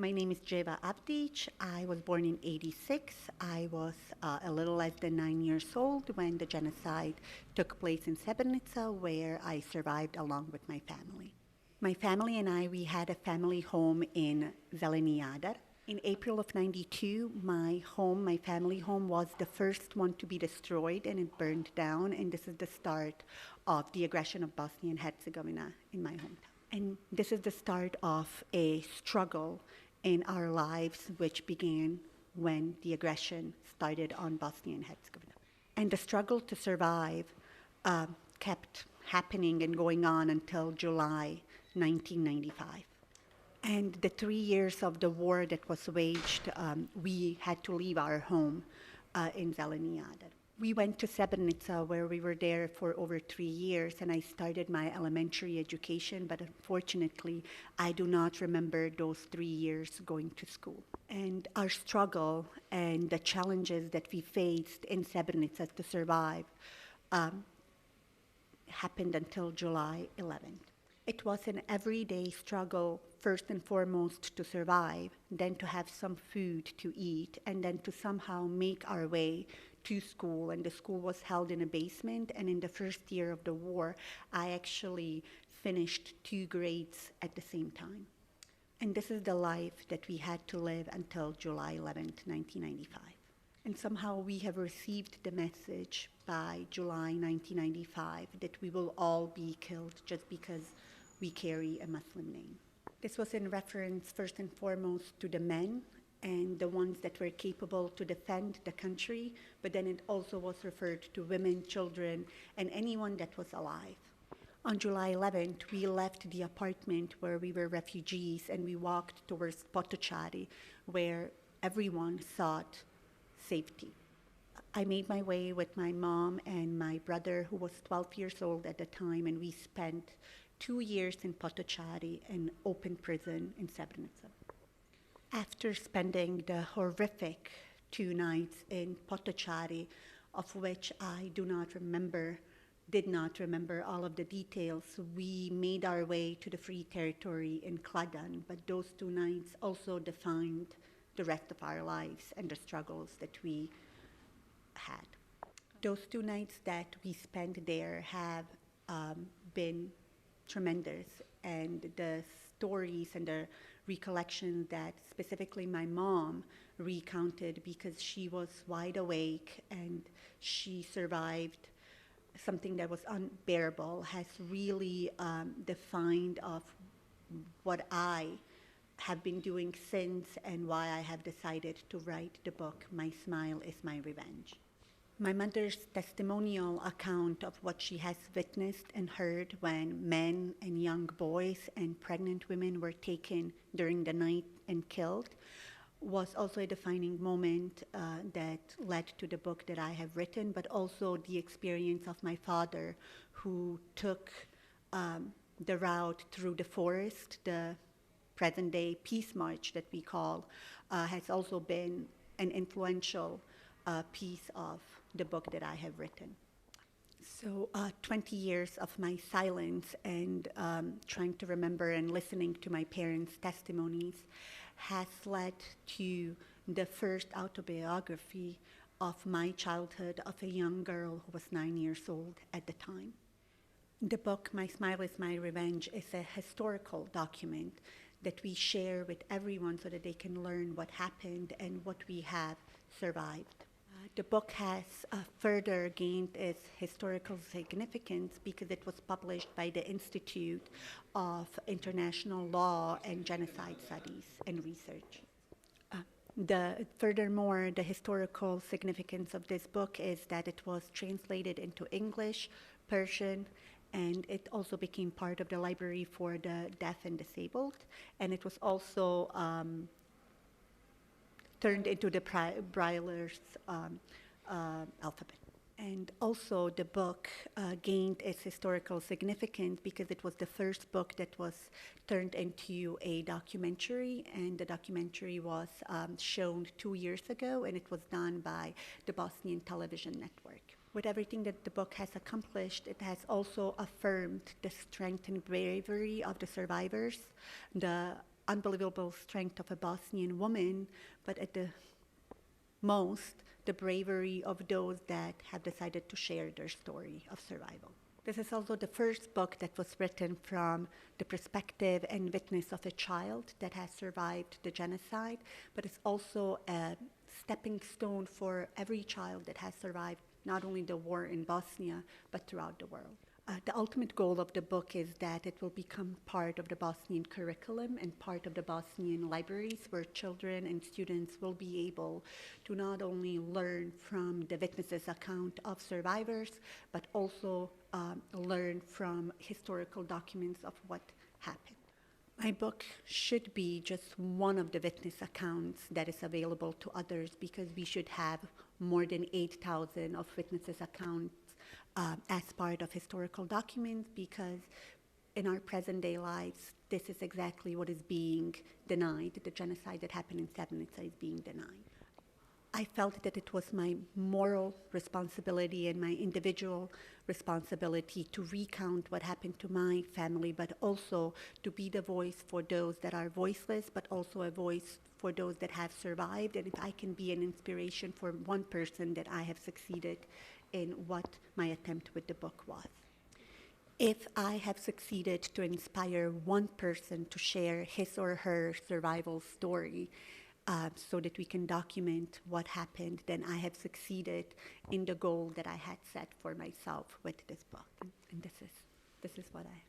My name is Dzeva Avdic. I was born in '86. I was a little less than 9 years old when the genocide took place in Srebrenica, where I survived along with my family. My family and I, we had a family home in Zeleni Jadar. In April of '92, my home, my family home, was the first one to be destroyed and it burned down. And this is the start of the aggression of Bosnia and Herzegovina in my hometown. And this is the start of a struggle in our lives, which began when the aggression started on Bosnia and Herzegovina. And the struggle to survive kept happening and going on until July 1995. And the 3 years of the war that was waged, we had to leave our home in Zeleni Jadar. We went to Srebrenica, where we were there for over 3 years, and I started my elementary education, but unfortunately, I do not remember those 3 years going to school. And our struggle and the challenges that we faced in Srebrenica to survive happened until July 11th. It was an everyday struggle, first and foremost to survive, then to have some food to eat, and then to somehow make our way to school. And the school was held in a basement, and in the first year of the war, I actually finished 2 grades at the same time. And this is the life that we had to live until July 11th, 1995. And somehow we have received the message by July 1995 that we will all be killed just because we carry a Muslim name. This was in reference first and foremost to the men and the ones that were capable to defend the country, but then it also was referred to women, children, and anyone that was alive. On July 11th, we left the apartment where we were refugees and we walked towards Potocari, where everyone sought safety. I made my way with my mom and my brother, who was 12 years old at the time, and we spent 2 years in Potocari, an open prison in Srebrenica. After spending the horrific 2 nights in Potocari, of which I did not remember all of the details, we made our way to the free territory in Kladan, but those 2 nights also defined the rest of our lives and the struggles that we had. Those 2 nights that we spent there have been tremendous, and the stories and the recollection that specifically my mom recounted, because she was wide awake and she survived something that was unbearable, has really defined of what I have been doing since and why I have decided to write the book, My Smile is My Revenge. My mother's testimonial account of what she has witnessed and heard when men and young boys and pregnant women were taken during the night and killed was also a defining moment that led to the book that I have written, but also the experience of my father, who took the route through the forest. The present-day Peace March that we call has also been an influential piece of the book that I have written. So 20 years of my silence and trying to remember and listening to my parents' testimonies has led to the first autobiography of my childhood of a young girl who was 9 years old at the time. The book, My Smile is My Revenge, is a historical document that we share with everyone so that they can learn what happened and what we have survived. The book has further gained its historical significance because it was published by the Institute of International Law and Genocide Studies and Research. Furthermore, the historical significance of this book is that it was translated into English, Persian, and it also became part of the library for the deaf and disabled, and it was also turned into the Braille's alphabet. And also the book gained its historical significance because it was the first book that was turned into a documentary, and the documentary was shown 2 years ago, and it was done by the Bosnian television network. With everything that the book has accomplished, it has also affirmed the strength and bravery of the survivors, the unbelievable strength of a Bosnian woman, but at the most, the bravery of those that have decided to share their story of survival. This is also the first book that was written from the perspective and witness of a child that has survived the genocide, but it's also a stepping stone for every child that has survived not only the war in Bosnia, but throughout the world. The ultimate goal of the book is that it will become part of the Bosnian curriculum and part of the Bosnian libraries, where children and students will be able to not only learn from the witnesses' account of survivors, but also learn from historical documents of what happened. My book should be just one of the witness accounts that is available to others, because we should have more than 8,000 of witnesses' accounts as part of historical documents, because in our present day lives, this is exactly what is being denied. The genocide that happened in Srebrenica is being denied. I felt that it was my moral responsibility and my individual responsibility to recount what happened to my family, but also to be the voice for those that are voiceless, but also a voice for those that have survived. And if I can be an inspiration for one person, that I have succeeded in what my attempt with the book was. If I have succeeded to inspire one person to share his or her survival story, so that we can document what happened, then I have succeeded in the goal that I had set for myself with this book. And this is what I